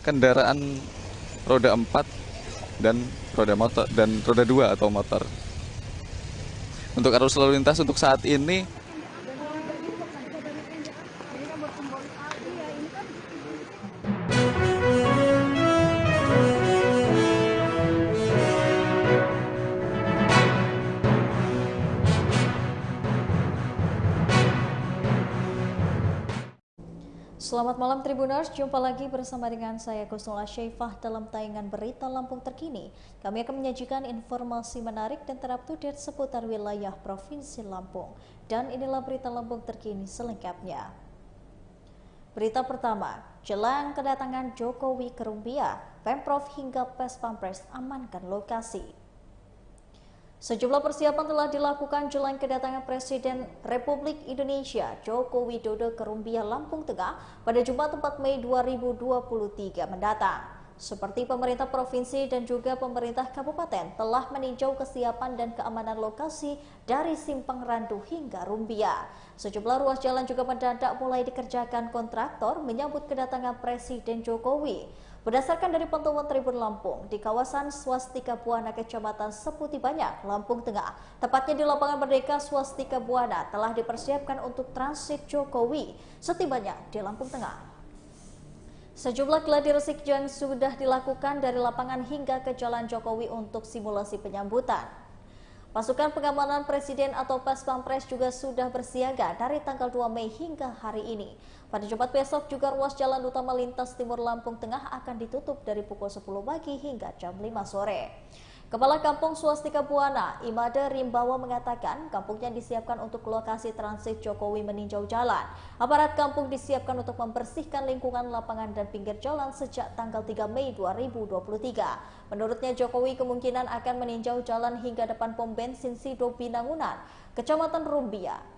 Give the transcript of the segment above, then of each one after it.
kendaraan roda 4 dan roda 2 atau motor. Untuk arus lalu lintas untuk saat ini Selamat malam Tribuners, jumpa lagi bersama dengan saya Kusnula Syaifah dalam tayangan Berita Lampung Terkini. Kami akan menyajikan informasi menarik dan terupdate seputar wilayah Provinsi Lampung. Dan inilah Berita Lampung Terkini selengkapnya. Berita pertama, jelang kedatangan Jokowi ke Rumbia, Pemprov hingga Paspampres amankan lokasi. Sejumlah persiapan telah dilakukan jelang kedatangan Presiden Republik Indonesia Joko Widodo ke Rumbia, Lampung Tengah pada Jumat 4 Mei 2023 mendatang. Seperti pemerintah provinsi dan juga pemerintah kabupaten telah meninjau kesiapan dan keamanan lokasi dari Simpang Randu hingga Rumbia. Sejumlah ruas jalan juga mendadak mulai dikerjakan kontraktor menyambut kedatangan Presiden Jokowi. Berdasarkan dari pantauan Tribun Lampung, di kawasan Swastika Buana Kecamatan Seputi Banyak, Lampung Tengah, tepatnya di Lapangan Merdeka Swastika Buana, telah dipersiapkan untuk transit Jokowi setibanya di Lampung Tengah. Sejumlah gladi resik yang sudah dilakukan dari lapangan hingga ke Jalan Jokowi untuk simulasi penyambutan. Pasukan pengamanan Presiden atau Paspampres juga sudah bersiaga dari tanggal 2 Mei hingga hari ini. Pada Jumat besok juga ruas jalan utama lintas timur Lampung Tengah akan ditutup dari pukul 10 pagi hingga jam 5 sore. Kepala Kampung Swastika Buana, Imade Rimbawa mengatakan kampungnya disiapkan untuk lokasi transit Jokowi meninjau jalan. Aparat kampung disiapkan untuk membersihkan lingkungan lapangan dan pinggir jalan sejak tanggal 3 Mei 2023. Menurutnya Jokowi kemungkinan akan meninjau jalan hingga depan pom bensin Sido Binangunan, Kecamatan Rumbia.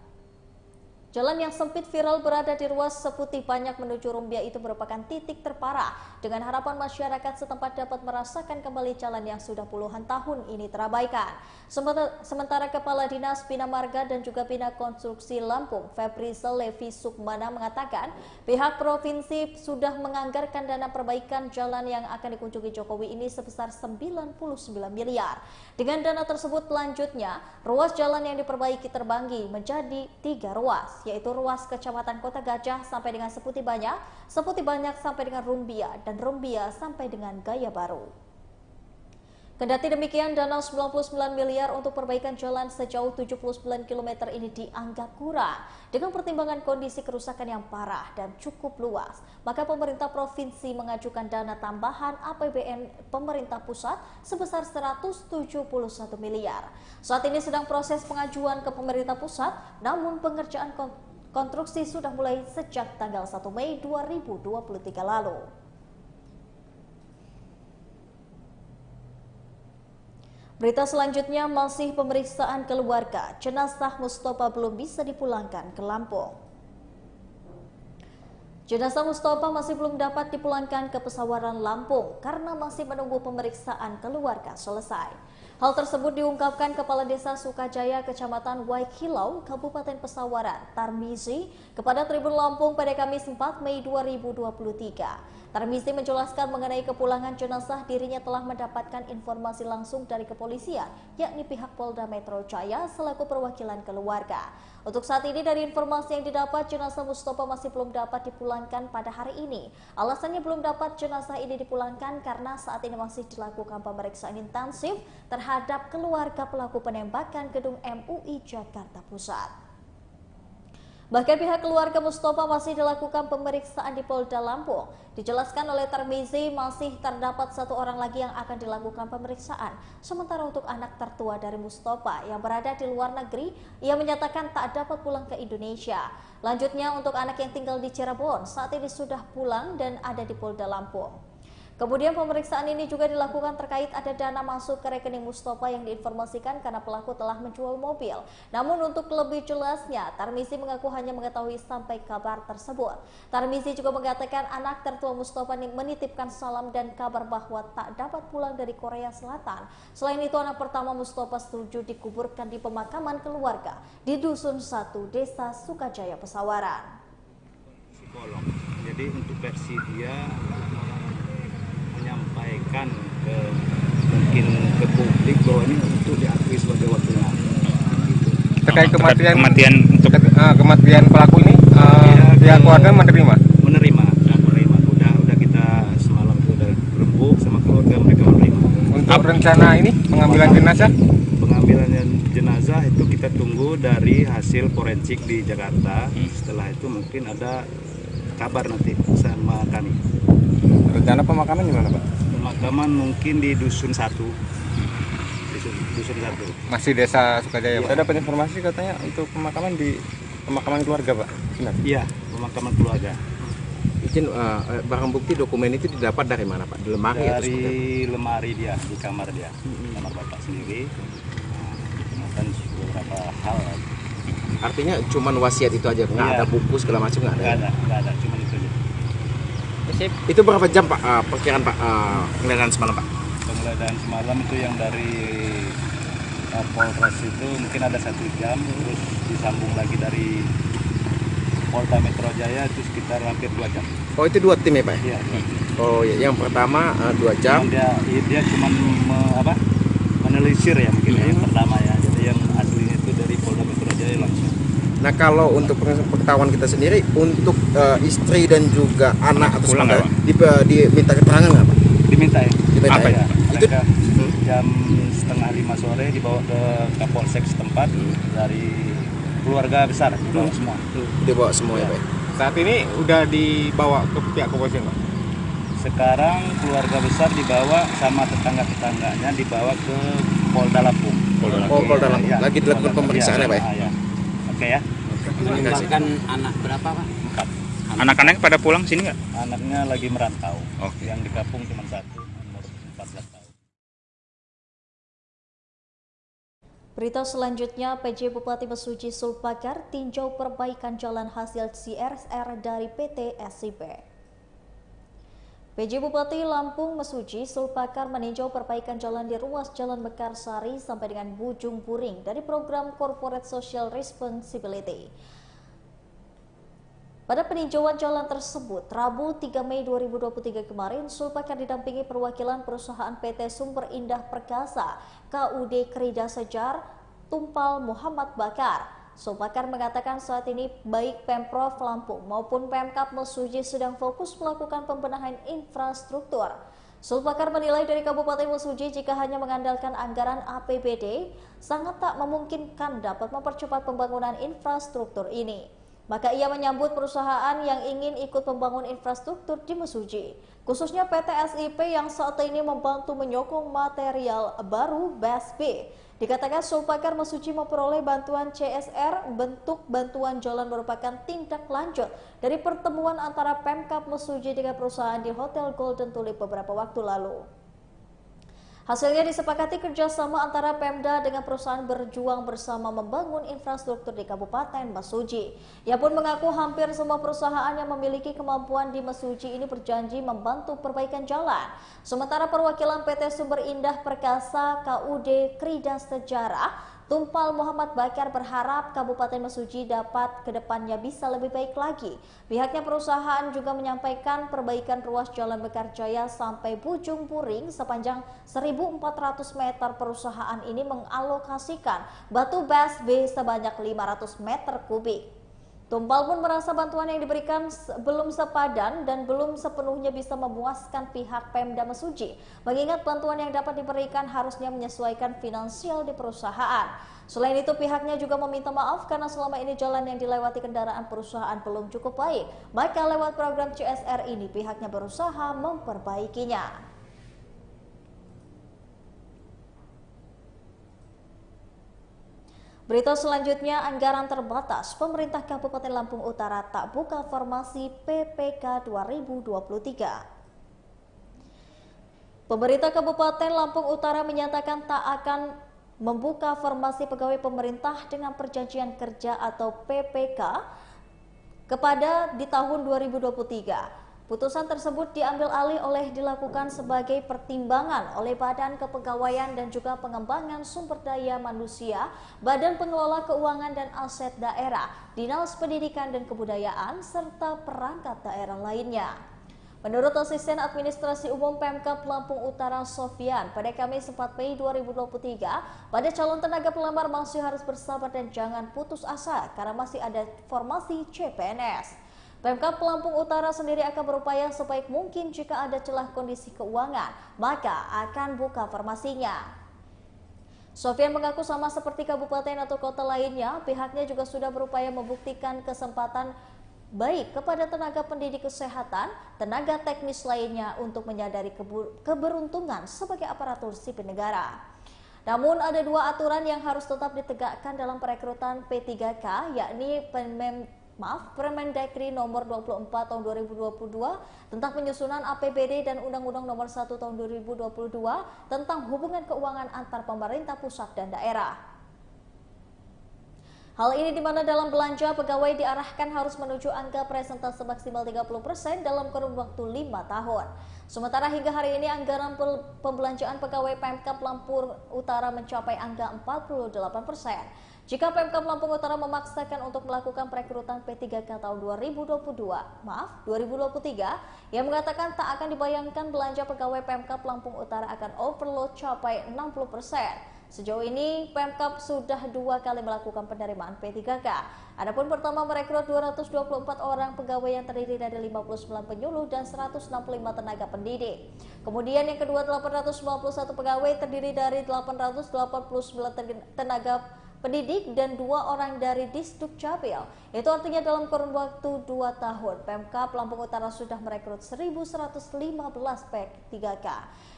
Jalan yang sempit viral berada di ruas Seputi Banyak menuju Rumbia itu merupakan titik terparah dengan harapan masyarakat setempat dapat merasakan kembali jalan yang sudah puluhan tahun ini terabaikan. Sementara Kepala Dinas Bina Marga dan juga Bina Konstruksi Lampung, Febrizal Levi Sukmana mengatakan pihak provinsi sudah menganggarkan dana perbaikan jalan yang akan dikunjungi Jokowi ini sebesar 99 miliar. Dengan dana tersebut selanjutnya, ruas jalan yang diperbaiki terbagi menjadi 3 ruas, yaitu ruas Kecamatan Kota Gajah sampai dengan Seputi Banyak sampai dengan Rumbia, dan Rumbia sampai dengan Gaya Baru. Kendati demikian, dana 99 miliar untuk perbaikan jalan sejauh 79 km ini dianggap kurang. Dengan pertimbangan kondisi kerusakan yang parah dan cukup luas, maka pemerintah provinsi mengajukan dana tambahan APBN pemerintah pusat sebesar 171 miliar. Saat ini sedang proses pengajuan ke pemerintah pusat, namun pengerjaan konstruksi sudah mulai sejak tanggal 1 Mei 2023 lalu. Berita selanjutnya masih pemeriksaan keluarga. Jenazah Mustofa belum bisa dipulangkan ke Lampung. Jenazah Mustofa masih belum dapat dipulangkan ke Pesawaran Lampung karena masih menunggu pemeriksaan keluarga selesai. Hal tersebut diungkapkan Kepala Desa Sukajaya, Kecamatan Waikilau, Kabupaten Pesawaran, Tarmizi, kepada Tribun Lampung pada Kamis 4 Mei 2023. Tarmizi menjelaskan mengenai kepulangan jenazah dirinya telah mendapatkan informasi langsung dari kepolisian, yakni pihak Polda Metro Jaya selaku perwakilan keluarga. Untuk saat ini dari informasi yang didapat, jenazah Mustofa masih belum dapat dipulangkan pada hari ini. Alasannya belum dapat jenazah ini dipulangkan karena saat ini masih dilakukan pemeriksaan intensif terhadap keluarga pelaku penembakan gedung MUI Jakarta Pusat. Bahkan pihak keluarga Mustofa masih dilakukan pemeriksaan di Polda Lampung. Dijelaskan oleh Tarmizi masih terdapat 1 orang lagi yang akan dilakukan pemeriksaan. Sementara untuk anak tertua dari Mustofa yang berada di luar negeri, ia menyatakan tak dapat pulang ke Indonesia. Lanjutnya untuk anak yang tinggal di Cirebon, saat ini sudah pulang dan ada di Polda Lampung. Kemudian pemeriksaan ini juga dilakukan terkait ada dana masuk ke rekening Mustofa yang diinformasikan karena pelaku telah menjual mobil. Namun untuk lebih jelasnya, Tarmizi mengaku hanya mengetahui sampai kabar tersebut. Tarmizi juga mengatakan anak tertua Mustofa menitipkan salam dan kabar bahwa tak dapat pulang dari Korea Selatan. Selain itu, anak pertama Mustofa setuju dikuburkan di pemakaman keluarga di Dusun 1, Desa Sukajaya, Pesawaran. Psikolog. Jadi untuk versi dia sampaikan mungkin ke publik bahwa ini untuk diakui sebagai wakilnya. Terkait kematian untuk kematian pelaku ini, pihak keluarga menerima. Udah kita semalam itu udah rembuk sama keluarga, mereka menerima. Untuk rencana ini pengambilan jenazah? Pengambilan jenazah itu kita tunggu dari hasil forensik di Jakarta. Setelah itu mungkin ada kabar nanti sama kami. Rencana pemakaman di mana, Pak? Pemakaman mungkin di Dusun 1. Dusun 1. Masih desa Sukajaya, Pak. Saya dapat informasi katanya untuk pemakaman di pemakaman keluarga, Pak. Benar? Iya, pemakaman keluarga. Izin barang bukti dokumen itu didapat dari mana, Pak? Di lemari atau seperti apa? Dari lemari dia, di kamar dia, kamar bapak sendiri. Ditemukan beberapa hal. Artinya cuman wasiat itu aja, nggak Iya. ada buku segala macam nggak ada. Nggak ada, cuma itu aja. Itu berapa jam, Pak? Perkiraan, Pak, penggeledahan semalam, Pak? Penggeledahan semalam itu yang dari Polres itu mungkin ada 1 jam, terus disambung lagi dari Polda Metro Jaya itu sekitar hampir 2 jam. Oh, itu 2 tim ya, Pak? Iya. Oh, ya. Yang pertama 2 jam. Dia cuma menelisir ya mungkin ya, yang pertama ya. Jadi yang aslinya itu dari Polda Metro Jaya langsung. Nah, kalau untuk pengetahuan kita sendiri, untuk istri dan juga anak atau Pulang saudara, nggak, diminta keterangan nggak, Pak? Diminta ya. Diminta Apa ya? Itu Itu jam setengah 5 sore dibawa ke Kapolsek setempat dari keluarga besar, dibawa semua. dibawa semua ya, Pak? Saat ini udah dibawa ke pihak kepolisian, Pak. Sekarang keluarga besar dibawa sama tetangga-tetangganya dibawa ke Polda Lampung. Oh, Polda Lampung. Ya, Lagi dilakukan Polda- pemeriksaan ya, Pak? ya. Oke ya. Terima kasih. Anak berapa, Pak? 4. anak-anak pada pulang sini nggak? Anaknya lagi merantau. Oke. Yang di kampung cuma 1, umur 14 tahun. Berita selanjutnya, PJ Bupati Mesuji Sulpakar tinjau perbaikan jalan hasil CSR dari PT SIP. PJ Bupati Lampung Mesuji Sulpakar meninjau perbaikan jalan di ruas Jalan Mekarsari sampai dengan Bujung Puring dari program Corporate Social Responsibility. Pada peninjauan jalan tersebut, Rabu 3 Mei 2023 kemarin, Sulpakar didampingi perwakilan perusahaan PT Sumber Indah Perkasa, KUD Krida Sejar, Tumpal Muhammad Bakar. Sulpakar mengatakan saat ini baik Pemprov Lampung maupun Pemkab Mesuji sedang fokus melakukan pembenahan infrastruktur. Sulpakar menilai dari Kabupaten Mesuji jika hanya mengandalkan anggaran APBD, sangat tak memungkinkan dapat mempercepat pembangunan infrastruktur ini. Maka ia menyambut perusahaan yang ingin ikut membangun infrastruktur di Mesuji, khususnya PT SIP yang saat ini membantu menyokong material baru BSB. Dikatakan Sulpakar Mesuji memperoleh bantuan CSR, bentuk bantuan jalan merupakan tindak lanjut dari pertemuan antara Pemkab Mesuji dengan perusahaan di Hotel Golden Tulip beberapa waktu lalu. Hasilnya disepakati kerjasama antara Pemda dengan perusahaan berjuang bersama membangun infrastruktur di Kabupaten Mesuji. Ia pun mengaku hampir semua perusahaan yang memiliki kemampuan di Mesuji ini berjanji membantu perbaikan jalan. Sementara perwakilan PT Sumber Indah Perkasa, KUD Krida Sejarah, Tumpal Muhammad Bakar berharap Kabupaten Mesuji dapat kedepannya bisa lebih baik lagi. Pihaknya perusahaan juga menyampaikan perbaikan ruas Jalan Mekarjaya sampai Bujung Puring sepanjang 1.400 meter. Perusahaan ini mengalokasikan batu BSB sebanyak 500 meter kubik. Tumpal pun merasa bantuan yang diberikan belum sepadan dan belum sepenuhnya bisa memuaskan pihak Pemda Mesuji, mengingat bantuan yang dapat diberikan harusnya menyesuaikan finansial di perusahaan. Selain itu, pihaknya juga meminta maaf karena selama ini jalan yang dilewati kendaraan perusahaan belum cukup baik. Maka lewat program CSR ini pihaknya berusaha memperbaikinya. Berita selanjutnya, anggaran terbatas. Pemerintah Kabupaten Lampung Utara tak buka formasi PPK 2023. Pemerintah Kabupaten Lampung Utara menyatakan tak akan membuka formasi pegawai pemerintah dengan perjanjian kerja atau PPK kepada di tahun 2023. Putusan tersebut diambil alih oleh dilakukan sebagai pertimbangan oleh Badan Kepegawaian dan juga Pengembangan Sumber Daya Manusia, Badan Pengelola Keuangan dan Aset Daerah, Dinas Pendidikan dan Kebudayaan, serta perangkat daerah lainnya. Menurut Asisten Administrasi Umum Pemkab Lampung Utara Sofyan, pada Kamis 4 Mei 2023, pada calon tenaga pelamar masih harus bersabar dan jangan putus asa karena masih ada formasi CPNS. Pemkab Lampung Utara sendiri akan berupaya sebaik mungkin jika ada celah kondisi keuangan, maka akan buka formasinya. Sofyan mengaku sama seperti kabupaten atau kota lainnya, pihaknya juga sudah berupaya membuktikan kesempatan baik kepada tenaga pendidik kesehatan, tenaga teknis lainnya untuk menyadari keberuntungan sebagai aparatur sipil negara. Namun ada dua aturan yang harus tetap ditegakkan dalam perekrutan P3K, yakni Permendagri nomor 24 tahun 2022 tentang penyusunan APBD dan Undang-Undang nomor 1 tahun 2022 tentang hubungan keuangan antar pemerintah pusat dan daerah. Hal ini di mana dalam belanja pegawai diarahkan harus menuju angka presentase maksimal 30% dalam kurun waktu 5 tahun. Sementara hingga hari ini anggaran pembelanjaan pegawai Pemkab Lampung Utara mencapai angka 48%. Jika Pemkab Lampung Utara memaksakan untuk melakukan perekrutan P3K tahun 2023 yang mengatakan tak akan dibayangkan belanja pegawai Pemkab Lampung Utara akan overload capai 60%. Sejauh ini Pemkab sudah 2 kali melakukan penerimaan P3K. Adapun pertama merekrut 224 orang pegawai yang terdiri dari 59 penyuluh dan 165 tenaga pendidik. Kemudian yang kedua 891 pegawai terdiri dari 889 tenaga pendidik dan 2 orang dari Disduk Capil. Itu artinya dalam kurun waktu 2 tahun Pemkab Lampung Utara sudah merekrut 1.115 P3K.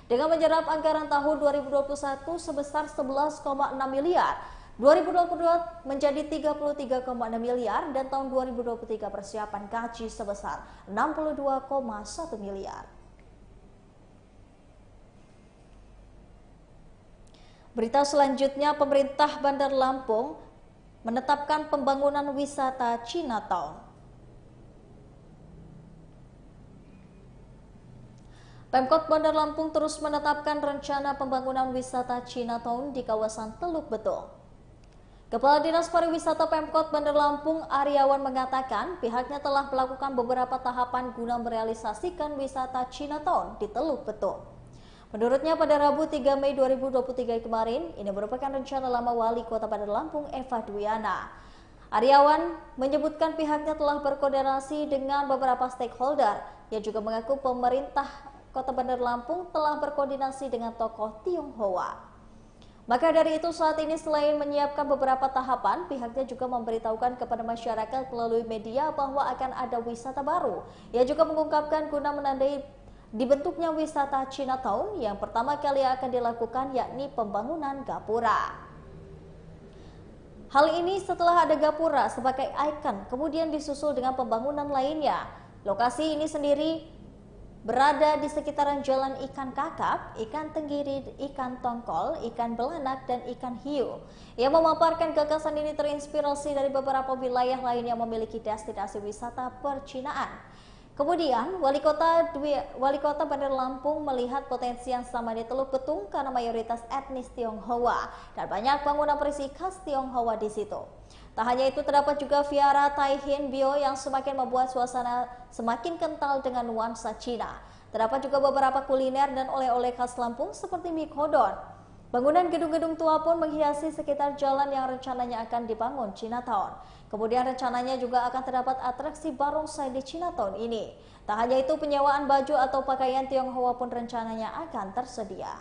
Dengan menyerap anggaran tahun 2021 sebesar 11,6 miliar, 2022 menjadi 33,6 miliar dan tahun 2023 persiapan gaji sebesar 62,1 miliar. Berita selanjutnya, pemerintah Bandar Lampung menetapkan pembangunan wisata Chinatown. Pemkot Bandar Lampung terus menetapkan rencana pembangunan wisata Chinatown di kawasan Teluk Betung. Kepala Dinas Pariwisata Pemkot Bandar Lampung, Aryawan, mengatakan pihaknya telah melakukan beberapa tahapan guna merealisasikan wisata Chinatown di Teluk Betung. Menurutnya pada Rabu 3 Mei 2023 kemarin, ini merupakan rencana lama Wali Kota Bandar Lampung Eva Dwiana. Aryawan menyebutkan pihaknya telah berkoordinasi dengan beberapa stakeholder. Ia juga mengaku pemerintah Kota Bandar Lampung telah berkoordinasi dengan tokoh Tionghoa. Maka dari itu saat ini selain menyiapkan beberapa tahapan, pihaknya juga memberitahukan kepada masyarakat melalui media bahwa akan ada wisata baru. Ia juga mengungkapkan guna menandai dibentuknya wisata Chinatown yang pertama kali akan dilakukan yakni pembangunan gapura. Hal ini setelah ada gapura sebagai ikon kemudian disusul dengan pembangunan lainnya. Lokasi ini sendiri berada di sekitaran jalan ikan kakap, ikan tenggiri, ikan tongkol, ikan belanak, dan ikan hiu. Ia memaparkan gagasan ini terinspirasi dari beberapa wilayah lain yang memiliki destinasi wisata percinaan. Kemudian, Wali Kota Bandar Lampung melihat potensi yang sama di Teluk Betung karena mayoritas etnis Tionghoa dan banyak bangunan perisi khas Tionghoa di situ. Tak hanya itu, terdapat juga Viara Tai Hin Bio yang semakin membuat suasana semakin kental dengan nuansa Cina. Terdapat juga beberapa kuliner dan oleh-oleh khas Lampung seperti mie kodon. Bangunan gedung-gedung tua pun menghiasi sekitar jalan yang rencananya akan dibangun Chinatown. Kemudian rencananya juga akan terdapat atraksi barongsai di Chinatown ini. Tak hanya itu, penyewaan baju atau pakaian Tionghoa pun rencananya akan tersedia.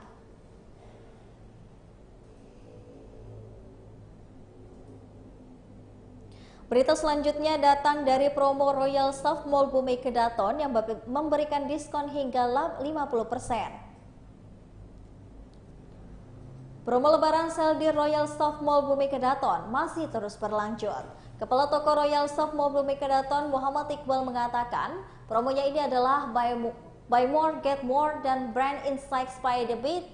Berita selanjutnya datang dari promo Royal Staff Mall Bumi Kedaton yang memberikan diskon hingga 50%. Promo lebaran sale di Royal Staff Mall Bumi Kedaton masih terus berlanjut. Kepala Toko Royal Staff Mall Bumi Kedaton Muhammad Iqbal mengatakan, promonya ini adalah buy more, get more, dan brand insights by The Beat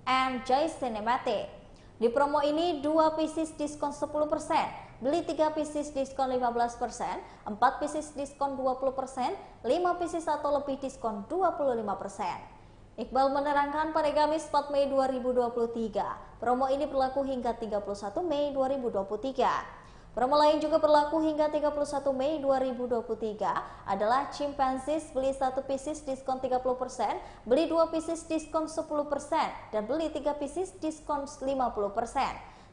and Jay Cinematic. Di promo ini 2 pieces diskon 10%, beli 3 pieces diskon 15%, 4 pieces diskon 20%, 5 pieces atau lebih diskon 25%. Iqbal menerangkan pada Kamis 4 Mei 2023, promo ini berlaku hingga 31 Mei 2023. Promo lain juga berlaku hingga 31 Mei 2023 adalah chimpanzees beli 1 pieces diskon 30%, beli 2 pieces diskon 10%, dan beli 3 pieces diskon 50%.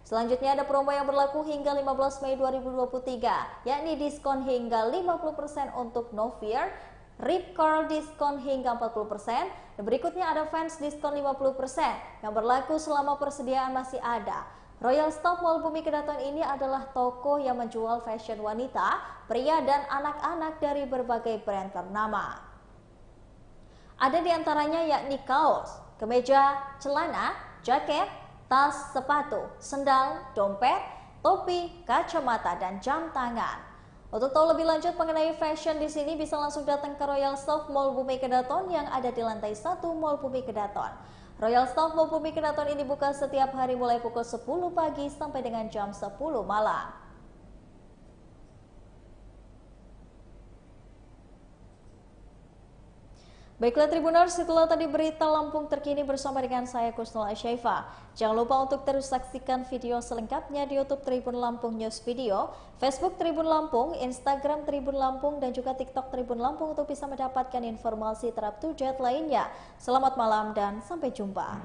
Selanjutnya ada promo yang berlaku hingga 15 Mei 2023, yakni diskon hingga 50% untuk Novir, Ripcar diskon hingga 40%, dan berikutnya ada Vans diskon 50% yang berlaku selama persediaan masih ada. Royal Stop Mall Bumi Kedaton ini adalah toko yang menjual fashion wanita, pria, dan anak-anak dari berbagai brand ternama. Ada di antaranya yakni kaos, kemeja, celana, jaket, tas, sepatu, sendal, dompet, topi, kacamata, dan jam tangan. Untuk tahu lebih lanjut mengenai fashion di sini bisa langsung datang ke Royal Stop Mall Bumi Kedaton yang ada di lantai 1 Mall Bumi Kedaton. Royal Stop Mall Bumi Kedaton ini buka setiap hari mulai pukul 10 pagi sampai dengan jam 10 malam. Baiklah Tribuners, itulah tadi berita Lampung terkini bersama dengan saya Kusnul Asyaifah. Jangan lupa untuk terus saksikan video selengkapnya di YouTube Tribun Lampung News Video, Facebook Tribun Lampung, Instagram Tribun Lampung, dan juga TikTok Tribun Lampung untuk bisa mendapatkan informasi terupdate lainnya. Selamat malam dan sampai jumpa.